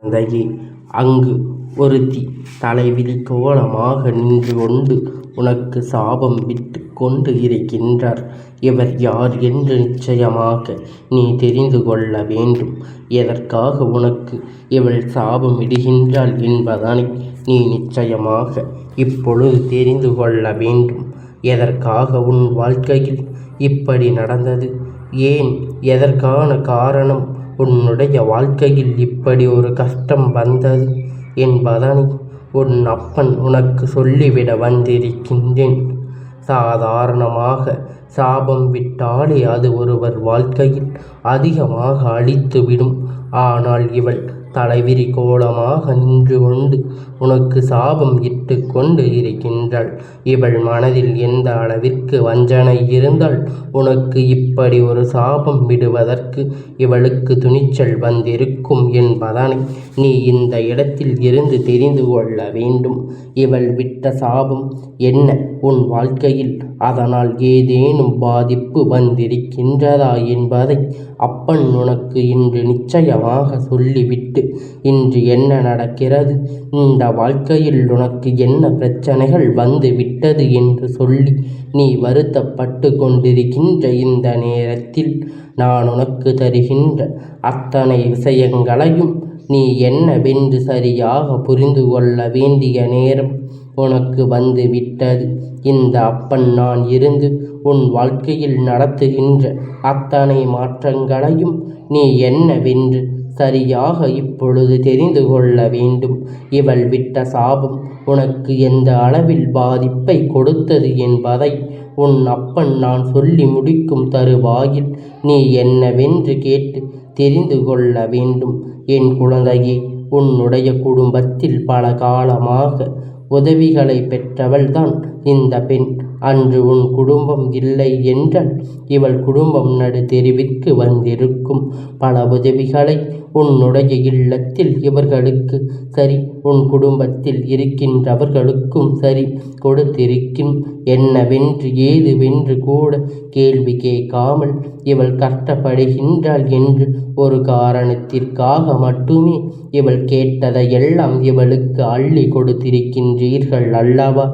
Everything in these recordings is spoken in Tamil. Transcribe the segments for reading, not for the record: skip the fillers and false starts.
குழந்தையே, அங்கு ஒருத்தி தலைவிரி கோலமாக நின்று கொண்டு உனக்கு சாபம் விட்டு கொண்டு இருக்கின்றார். இவர் யார் என்று நிச்சயமாக நீ தெரிந்து கொள்ள வேண்டும். எதற்காக உனக்கு இவள் சாபம் இடுகின்றாள் என்பதனை நீ நிச்சயமாக இப்பொழுது தெரிந்து கொள்ள வேண்டும். எதற்காக உன் வாழ்க்கையில் இப்படி நடந்தது? ஏன்? எதற்கான காரணம் உன்னுடைய வாழ்க்கையில் இப்படி ஒரு கஷ்டம் வந்தது என்பதனை உன் அப்பன் உனக்கு சொல்லிவிட வந்திருக்கின்றேன். சாதாரணமாக சாபம் விட்டாலே அது ஒருவர் வாழ்க்கையில் அதிகமாக அழித்துவிடும். ஆனால் இவள் தலைவிரி கோலமாக நின்று கொண்டு உனக்கு சாபம் இட்டு கொண்டு இருக்கின்றாள். இவள் மனதில் எந்த அளவிற்கு வஞ்சனை இருந்தால் உனக்கு இப்படி ஒரு சாபம் விடுவதற்கு இவளுக்கு துணிச்சல் வந்திருக்கும் என்பதனை நீ இந்த இடத்தில் இருந்து தெரிந்து கொள்ள வேண்டும். இவள் விட்ட சாபம் என்ன உன் வாழ்க்கையில்? அதனால் ஏதேனும் பாதிப்பு வந்திருக்கின்றதா என்பதை அப்பன் உனக்கு இன்று நிச்சயமாக சொல்லிவிட்டு இன்று என்ன நடக்கிறது, இந்த வாழ்க்கையில் உனக்கு என்ன பிரச்சனைகள் வந்து விட்டது என்று சொல்லி நீ வருத்தப்பட்டு கொண்டிருக்கின்ற இந்த நேரத்தில் நான் உனக்கு தருகின்ற அத்தனை விஷயங்களையும் நீ என்னவென்று சரியாக புரிந்து கொள்ள வேண்டிய நேரம் உனக்கு வந்து விட்டது. இந்த அப்பன் நான் இருந்து உன் வாழ்க்கையில் நடத்துகின்ற அத்தனை மாற்றங்களையும் நீ என்னவென்று சரியாக இப்பொழுது தெரிந்து கொள்ள வேண்டும். இவள் விட்ட சாபம் உனக்கு எந்த அளவில் பாதிப்பை கொடுத்தது என்பதை உன் அப்பன் நான் சொல்லி முடிக்கும் தருவாயில் நீ என்னவென்று கேட்டு தெரிந்து கொள்ள வேண்டும். என் குழந்தையே, உன்னுடைய குடும்பத்தில் பல காலமாக உதவிகளை பெற்றவள்தான் இந்த பெண். அன்று உன் குடும்பம் இல்லை என்றால் இவள் குடும்பம் நடு தெருவிற்கு வந்திருக்கும். பல உதவிகளை உன்னுடைய இல்லத்தில் இவர்களுக்கு சரி, உன் குடும்பத்தில் இருக்கின்றவர்களுக்கும் சரி கொடுத்திருக்கும். என்னவென்று ஏதுவென்று கூட கேள்வி கேட்காமல் இவள் கஷ்டப்படுகின்றாள் என்று ஒரு காரணத்திற்காக மட்டுமே இவள் கேட்டதையெல்லாம் இவளுக்கு அள்ளி கொடுத்திருக்கின்றீர்கள் அல்லவா?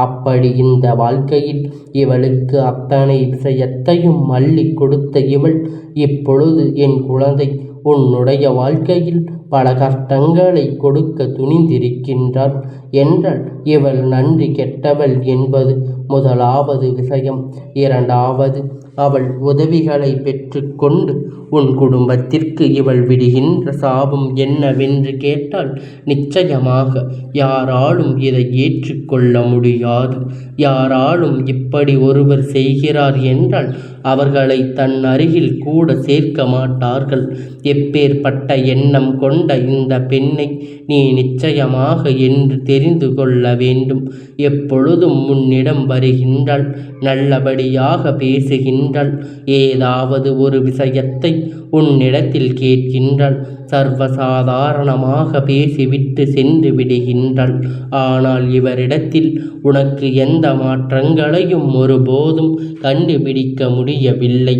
அப்படி இந்த வாழ்க்கையில் இவளுக்கு அத்தனை விஷயத்தையும் அள்ளி கொடுத்த இவள் இப்பொழுது என் குழந்தை உன்னுடைய வாழ்க்கையில் பல கஷ்டங்களை கொடுக்க துணிந்திருக்கின்றாள் என்றால் இவள் நன்றி கெட்டவள் என்பது முதலாவது விஷயம். இரண்டாவது, அவள் உதவிகளை பெற்று கொண்டு உன் குடும்பத்திற்கு இவள் விடுகின்ற சாபம் என்னவென்று கேட்டால் நிச்சயமாக யாராலும் இதை ஏற்றுக்கொள்ள முடியாது. யாராலும் இப்படி ஒருவர் செய்கிறார் என்றால் அவர்களை தன் அருகில் கூட சேர்க்க மாட்டார்கள். எப்பேற்பட்ட எண்ணம் கொண்ட இந்த பெண்ணை நீ நிச்சயமாக என்று தெரிந்து கொள்ள வேண்டும். எப்பொழுதும் முன்னிடம் வருகின்றாள், நல்லபடியாக பேசுகின்றாள், ஏதாவது ஒரு விஷயத்தை உன்னிடத்தில் கேட்கின்றாள், சர்வசாதாரணமாக பேசிவிட்டு சென்று விடுகின்றாள். ஆனால் இவரிடத்தில் உனக்கு எந்த மாற்றங்களையும் ஒருபோதும் கண்டுபிடிக்க முடியவில்லை.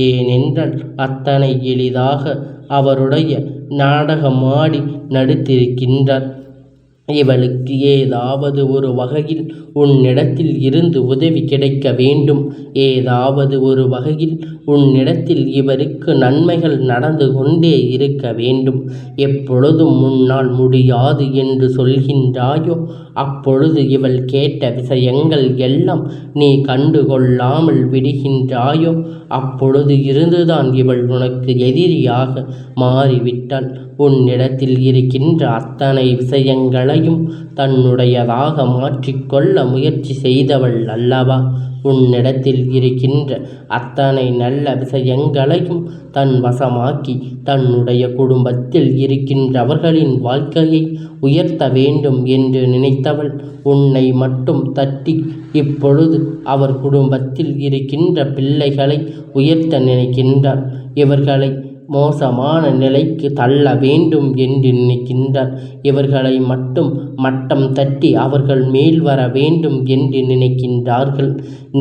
ஏனென்றால் அத்தனை எளிதாக அவருடைய நாடகமாடி நடித்திருக்கின்றார். இவளுக்கு ஏதாவது ஒரு வகையில் உன்னிடத்தில் இருந்து உதவி கிடைக்க வேண்டும். ஏதாவது ஒரு வகையில் உன்னிடத்தில் இவருக்கு நன்மைகள் நடந்து கொண்டே இருக்க வேண்டும். எப்பொழுதும் முன்னால் முடியாது என்று சொல்கின்றாயோ அப்பொழுது இவள் கேட்ட விஷயங்கள் எல்லாம் நீ கண்டுகொள்ளாமல் விடுகின்றாயோ அப்பொழுது இருந்துதான் இவள் உனக்கு எதிரியாக மாறிவிட்டாள். உன்னிடத்தில் இருக்கின்ற அத்தனை விஷயங்களையும் தன்னுடையதாக மாற்றிக்கொள்ள முயற்சி செய்தவள் அல்லவா? உன்னிடத்தில் இருக்கின்ற அத்தனை நல்ல விஷயங்களையும் தன் வசமாக்கி தன்னுடைய குடும்பத்தில் இருக்கின்றவர்களின் வாழ்க்கையை உயர்த்த வேண்டும் என்று நினைத்தவள் உன்னை மட்டும் தட்டி இப்பொழுது அவர் குடும்பத்தில் இருக்கின்ற பிள்ளைகளை உயர்த்த நினைக்கின்றார். இவர்களை மோசமான நிலைக்கு தள்ள வேண்டும் என்று நினைக்கின்றார். இவர்களை மட்டும் மட்டம் தட்டி அவர்கள் மேல் வர வேண்டும் என்று நினைக்கின்றார்கள்.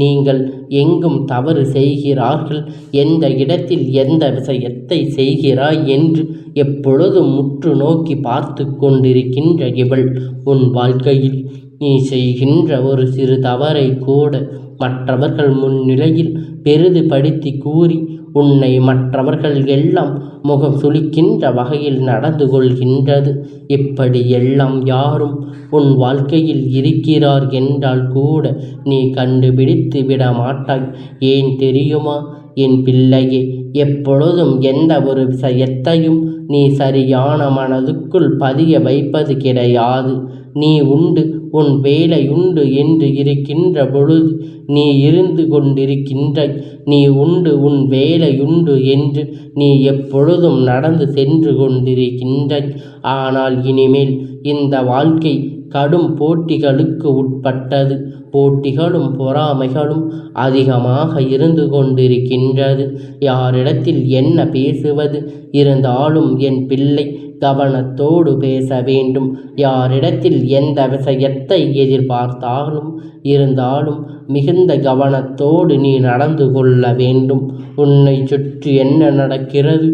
நீங்கள் எங்கும் தவறு செய்கிறார்கள், எந்த இடத்தில் எந்த விஷயத்தை செய்கிறாய் என்று எப்பொழுதும் முற்று நோக்கி பார்த்து கொண்டிருக்கின்ற இவள் உன் வாழ்க்கையில் நீ செய்கின்ற ஒரு சிறு தவறை கூட மற்றவர்கள் முன்னிலையில் பெரிதுபடுத்தி கூறி உன்னை மற்றவர்கள் எல்லாம் முகம் சுளிக்கின்ற வகையில் நடந்து கொள்கின்றது. இப்படி எல்லாம் யாரும் உன் வாழ்க்கையில் இருக்கிறார் என்றால் கூட நீ கண்டுபிடித்து விட மாட்டாய். ஏன் தெரியுமா என் பிள்ளையே? எப்பொழுதும் எந்த ஒரு விஷயத்தையும் நீ சரியான மனதுக்குள் பதிய வைப்பது கிடையாது. நீ உண்டு, உன் வேலை உண்டு என்று இருக்கின்ற பொழுது நீ இருந்து கொண்டிருக்கின்றாய். நீ உண்டு, உன் வேலையுண்டு என்று நீ எப்பொழுதும் நடந்து சென்று கொண்டிருக்கின்றாய். ஆனால் இனிமேல் இந்த வாழ்க்கை கடும் போட்டிகளுக்கு உட்பட்டது. போட்டிகளும் பொறாமைகளும் அதிகமாக இருந்து கொண்டிருக்கின்றது. யாரிடத்தில் என்ன பேசுவது? இருந்தாலும் என் பிள்ளை கவனத்தோடு பேச வேண்டும். யாரிடத்தில் எந்த விஷயத்தை எதிர்பார்த்தாலும் இருந்தாலும் மிகுந்த கவனத்தோடு நீ நடந்து கொள்ள வேண்டும். உன்னை சுற்றி என்ன நடக்கிறது,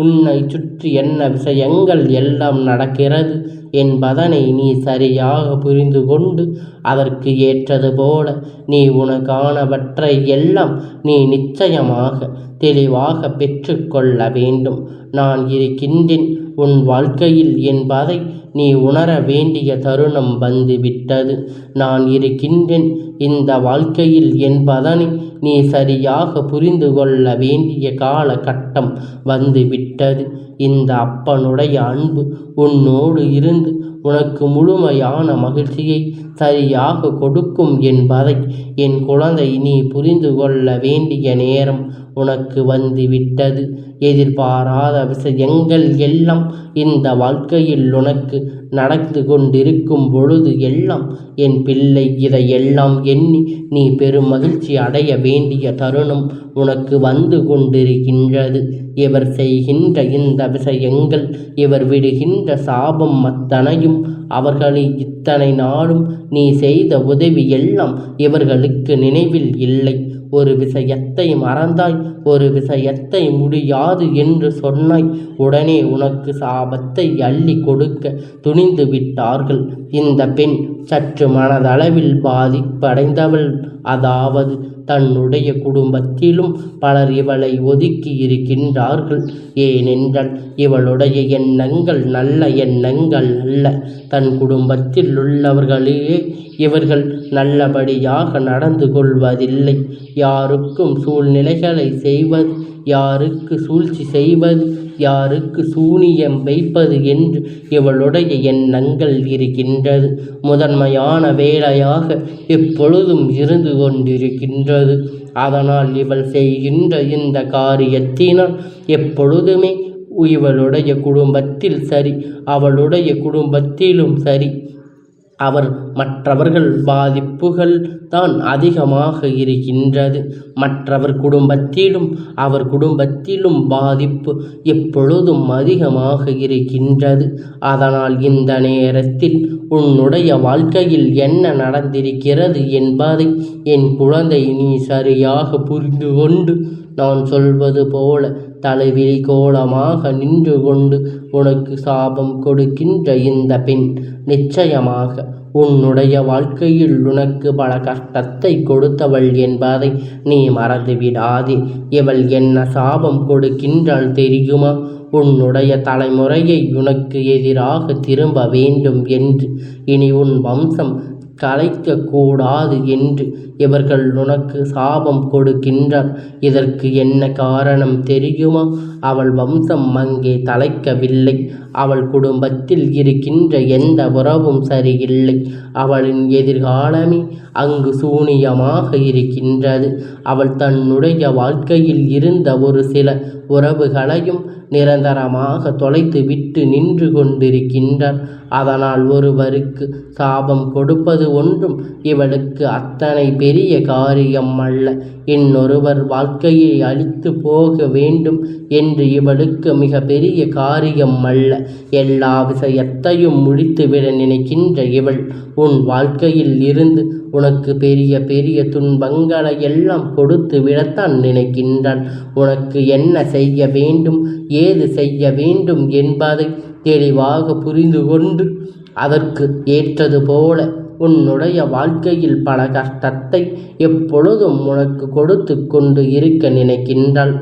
உன்னை சுற்றி என்ன விஷயங்கள் எல்லாம் நடக்கிறது என்பதனை நீ சரியாக புரிந்து கொண்டு அதற்கு ஏற்றது போல நீ உனக்கானவற்றை எல்லாம் நீ நிச்சயமாக தெளிவாக பெற்றுக்கொள்ள வேண்டும். நான் இருக்கின்றேன் உன் வாழ்க்கையில் என்பதை நீ உணர வேண்டிய தருணம் வந்துவிட்டது. நான் இருக்கின்றேன் இந்த வாழ்க்கையில் என்பதனை நீ சரியாக புரிந்து கொள்ள வேண்டிய காலகட்டம் வந்துவிட்டது. இந்த அப்பனுடைய அன்பு உன்னோடு இருந்து உனக்கு முழுமையான மகிழ்ச்சியை சரியாக கொடுக்கும் என்பதை என் குழந்தை நீ புரிந்து கொள்ள வேண்டிய நேரம் உனக்கு வந்துவிட்டது. எதிர்பாராத விஷயங்கள் எல்லாம் இந்த வாழ்க்கையில் உனக்கு நடந்து கொண்டிருக்கும் பொழுது எல்லாம் என் பிள்ளை இதையெல்லாம் எண்ணி நீ பெரும் மகிழ்ச்சி அடைய வேண்டிய தருணம் உனக்கு வந்து கொண்டிருக்கின்றது. இவர் செய்கின்ற இந்த விஷயங்கள், இவர் விடுகின்ற சாபம் அத்தனையும் அவர்களை இத்தனை நாளும் நீ செய்த உதவி எல்லாம் இவர்களுக்கு நினைவில் இல்லை. ஒரு விஷயத்தை மறந்தாய், ஒரு விஷயத்தை முடியாது என்று சொன்னாய், உடனே உனக்கு சாபத்தை அள்ளி கொடுக்க துணிந்து விட்டார்கள். இந்த பெண் சற்று மனதளவில் பாதிப்படைந்தவள். அதாவது தன்னுடைய குடும்பத்திலும் பலர் இவளை ஒதுக்கி இருக்கின்றார்கள். ஏனென்றால் இவளுடைய எண்ணங்கள் நல்ல எண்ணங்கள் அல்ல. தன் குடும்பத்தில் உள்ளவர்களே இவர்கள் நல்லபடியாக நடந்து கொள்வதில்லை. யாருக்கும் சூழ்நிலைகளை செய்வது, யாருக்கு சூழ்ச்சி செய்வது, யாருக்கு சூனியம் வைப்பது என்று இவளுடைய எண்ணங்கள் இருக்கின்றது. முதன்மையான வேலையாக எப்பொழுதும் இருந்து கொண்டிருக்கின்றது. அதனால் இவள் செய்கின்ற இந்த காரியத்தினால் எப்பொழுதுமே இவளுடைய குடும்பத்தில் சரி, அவளுடைய குடும்பத்திலும் சரி, அவர் மற்றவர்கள் பாதிப்புகள் தான் அதிகமாக இருக்கின்றது. மற்றவர் குடும்பத்திலும் அவர் குடும்பத்திலும் பாதிப்பு எப்பொழுதும் அதிகமாக இருக்கின்றது. அதனால் இந்த நேரத்தில் உன்னுடைய வாழ்க்கையில் என்ன நடந்திருக்கிறது என்பதை என் குழந்தை நீ சரியாக புரிந்து கொண்டு நான் சொல்வது போல தலைவிரி கோலமாக நின்று கொண்டு உனக்கு சாபம் கொடுக்கின்ற இந்த பெண் நிச்சயமாக உன்னுடைய வாழ்க்கையில் உனக்கு பல கஷ்டத்தை கொடுத்தவள் என்பதை நீ மறந்துவிடாதே. இவள் என்ன சாபம் கொடுக்கின்றாள் தெரியுமா? உன்னுடைய தலைமுறையை உனக்கு எதிராக திரும்ப வேண்டும் என்று, இனி உன் வம்சம் கலைக்கக்கூடாது என்று இவர்கள் உனக்கு சாபம் கொடுக்கின்றார். இதற்கு என்ன காரணம் தெரியுமா? அவள் வம்சம் அங்கே தலைக்கவில்லை. அவள் குடும்பத்தில் இருக்கின்ற எந்த உறவும் சரியில்லை. அவளின் எதிர்காலமே அங்கு சூனியமாக இருக்கின்றது. அவள் தன்னுடைய வாழ்க்கையில் இருந்த ஒரு சில உறவுகளையும் நிரந்தரமாக தொலைத்து விட்டு நின்று கொண்டிருக்கின்றார். அதனால் ஒருவருக்கு சாபம் கொடுப்பது ஒன்றும் இவளுக்கு அத்தனை பெரிய காரியம் அல்ல. இன்னொருவர் வாழ்க்கையை அழித்து போக வேண்டும் என்று இவளுக்கு மிக பெரிய காரியம் அல்ல. எல்லா விஷயத்தையும் முடித்துவிட நினைக்கின்ற இவள் உன் வாழ்க்கையில் இருந்து உனக்கு பெரிய பெரிய துன்பங்களை எல்லாம் கொடுத்து விடத்தான் நினைக்கின்றாள். உனக்கு என்ன செய்ய வேண்டும், ஏது செய்ய வேண்டும் என்பதை தெளிவாக புரிந்து கொண்டு அதற்கு ஏற்றது போல உன்னுடைய வாழ்க்கையில் பல கஷ்டத்தை எப்பொழுதும் உனக்கு கொடுத்து கொண்டு இருக்க நினைக்கின்றாள்.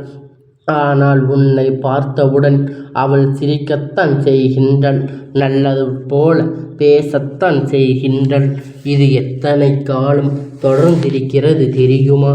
ஆனால் உன்னை பார்த்தவுடன் அவள் சிரிக்கத்தான் செய்கின்றாள், நல்லது போல பேசத்தான் செய்கின்றாள். இது எத்தனை காலம் தொடர்ந்திருக்கிறது தெரியுமா?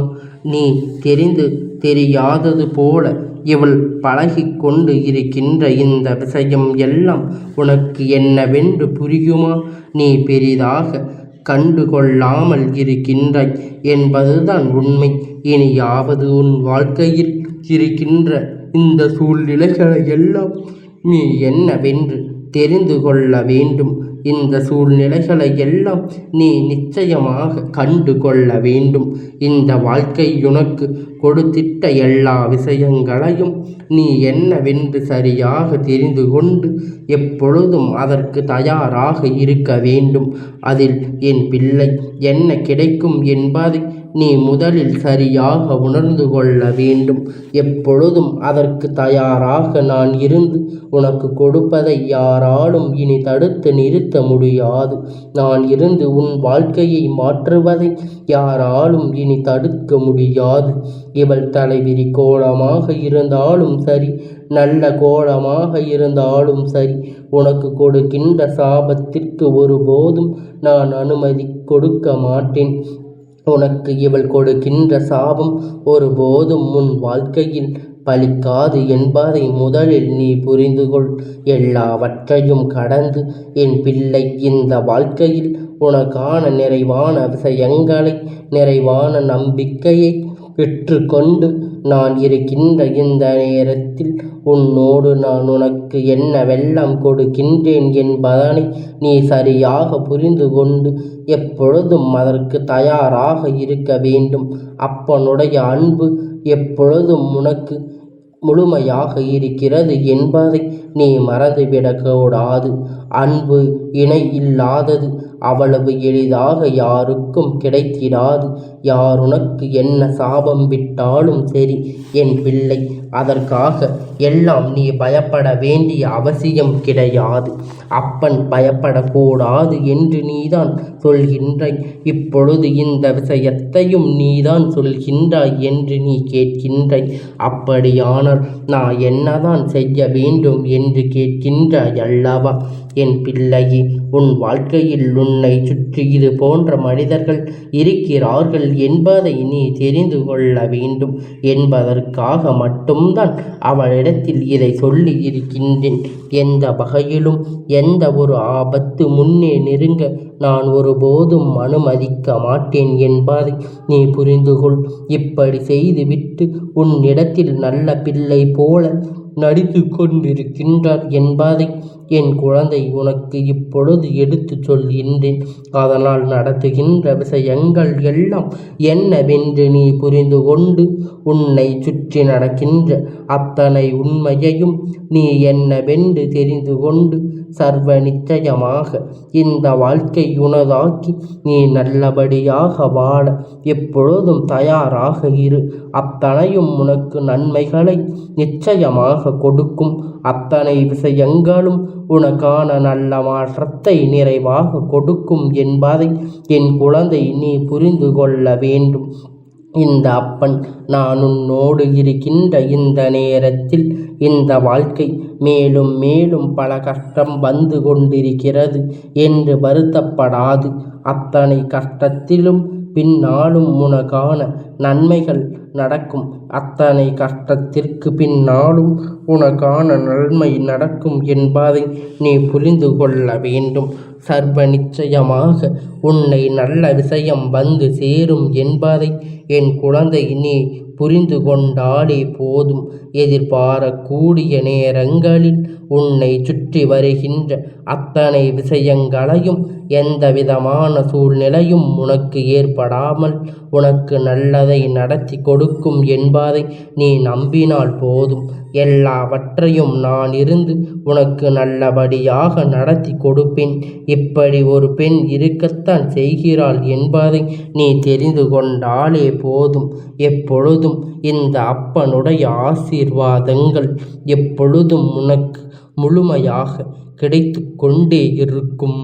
நீ தெரிந்து தெரியாதது போல இவள் பழகி கொண்டு இருக்கின்ற இந்த விஷயம் எல்லாம் உனக்கு என்னவென்று புரியுமா? நீ பெரிதாக கண்டுகொள்ளாமல் இருக்கின்றாய் என்பதுதான் உண்மை. இனியாவது உன் வாழ்க்கையில் இருக்கின்ற இந்த சூழ்நிலைகளை எல்லாம் நீ என்னவென்று தெரிந்து கொள்ள வேண்டும். இந்த சூழ்நிலைகளை எல்லாம் நீ நிச்சயமாக கண்டு கொள்ள வேண்டும். இந்த வாழ்க்கை உனக்கு கொடுத்திட்ட எல்லா விஷயங்களையும் நீ என்னவென்று சரியாக தெரிந்து கொண்டு எப்பொழுதும் அதற்கு தயாராக இருக்க வேண்டும். அதில் என் பிள்ளை என்ன கிடைக்கும் என்பதை நீ முதலில் சரியாக உணர்ந்து கொள்ள வேண்டும். எப்பொழுதும் அதற்கு தயாராக நான் இருந்து உனக்கு கொடுப்பதை யாராலும் இனி தடுத்து நிறுத்த முடியாது. நான் இருந்து உன் வாழ்க்கையை மாற்றுவதை யாராலும் இனி தடுக்க முடியாது. இவள் தலைவிரி கோலமாக இருந்தாலும் சரி, நல்ல கோலமாக இருந்தாலும் சரி, உனக்கு கொடுக்கின்ற சாபத்திற்கு ஒருபோதும் நான் அனுமதி கொடுக்க மாட்டேன். உனக்கு இவள் கொடுக்கின்ற சாபம் ஒருபோதும் உன் வாழ்க்கையில் பலிக்காது என்பதை முதலில் நீ புரிந்து கொள். எல்லாவற்றையும் கடந்து என் பிள்ளை இந்த வாழ்க்கையில் உனக்கான நிறைவான விஷயங்களை, நிறைவான நம்பிக்கையை பெற்றுக்கொண்டு நான் இருக்கின்ற இந்த நேரத்தில் உன்னோடு நான் உனக்கு என்னவெல்லாம் கொடுக்கின்றேன் என்பதனை நீ சரியாக புரிந்து கொண்டு எப்பொழுதும் அதற்கு தயாராக இருக்க வேண்டும். அப்பனுடைய அன்பு எப்பொழுதும் உனக்கு முழுமையாக இருக்கிறது என்பதை நீ மறந்துவிடக்கூடாது. அன்பு இணை இல்லாதது அவ்வளவு எளிதாக யாருக்கும் கிடைத்திடாது. யார் உனக்கு என்ன சாபம் விட்டாலும் சரி என் பிள்ளை, அதற்காக எல்லாம் நீ பயப்பட வேண்டிய அவசியம் கிடையாது. அப்பன் பயப்படக்கூடாது என்று நீதான் சொல்கின்றாய். இப்பொழுது இந்த விஷயத்தையும் நீதான் சொல்கின்றாய் என்று நீ கேட்கின்றாய். அப்படியானால் நான் என்னதான் செய்ய வேண்டும் என்று கேட்கின்றாய் அல்லவா? என் பிள்ளையே, உன் வாழ்க்கையில் உன்னை சுற்றி இது போன்ற மனிதர்கள் இருக்கிறார்கள் என்பதை நீ தெரிந்து கொள்ள வேண்டும் என்பதற்காக மட்டும்தான் அவளிடத்தில் இதை சொல்லி இருக்கின்றேன். எந்த வகையிலும் எந்த ஒரு ஆபத்து முன்னே நெருங்க நான் ஒருபோதும் அனுமதிக்க மாட்டேன் என்பதை நீ புரிந்து கொள். இப்படி செய்துவிட்டு உன்னிடத்தில் நல்ல பிள்ளை போல நடித்து கொண்டிருக்கின்றார் என்பதை என் குழந்தை உனக்கு இப்பொழுது எடுத்து சொல்கின்றேன். அதனால் நடத்துகின்ற விஷயங்கள் எல்லாம் என்னவென்று நீ புரிந்து கொண்டு உன்னை சுற்றி நடக்கின்ற அத்தனை உண்மையையும் நீ என்னவென்று தெரிந்து கொண்டு சர்வ நிச்சயமாக இந்த வாழ்க்கை உனதாக்கி நீ நல்லபடியாக வாழ எப்பொழுதும் தயாராக இரு. அத்தனையும் உனக்கு நன்மைகளை நிச்சயமாக கொடுக்கும். அத்தனை விஷயங்களும் உனக்கான நல்ல மாற்றத்தை நிறைவாக கொடுக்கும் என்பதை என் குழந்தை நீ புரிந்து கொள்ள வேண்டும். இந்த அப்பன் நான் உன்னோடு இருக்கின்ற இந்த நேரத்தில் இந்த வாழ்க்கை மேலும் மேலும் பல கஷ்டம் வந்து கொண்டிருக்கிறது என்று வருத்தப்படாது. அத்தனை கஷ்டத்திலும் பின்னாலும் உனக்கான நன்மைகள் நடக்கும். அத்தனை கஷ்டத்திற்கு பின்னாலும் உனக்கான நன்மை நடக்கும் என்பதை நீ புரிந்து கொள்ள வேண்டும். சர்வ நிச்சயமாக உன்னை நல்ல விஷயம் வந்து சேரும் என்பதை என் குழந்தை நீ புரிந்து கொண்டாலே போதும். எதிர்பாரக்கூடிய நேரங்களில் உன்னை சுற்றி வருகின்ற அத்தனை விஷயங்களையும் எந்த விதமான சூழ்நிலையும் உனக்கு ஏற்படாமல் உனக்கு நல்லதை நடத்தி கொடுக்கும் என்பதை நீ நம்பினால் போதும். எல்லாவற்றையும் நான் இருந்து உனக்கு நல்லபடியாக நடத்தி கொடுப்பேன். இப்படி ஒரு பெண் இருக்கத்தான் செய்கிறாள் என்பதை நீ தெரிந்து கொண்டாலே போதும். எப்பொழுதும் இந்த அப்பனுடைய ஆசீர்வாதங்கள் எப்பொழுதும் உனக்கு முழுமையாக கிடைத்து கொண்டே இருக்கும்.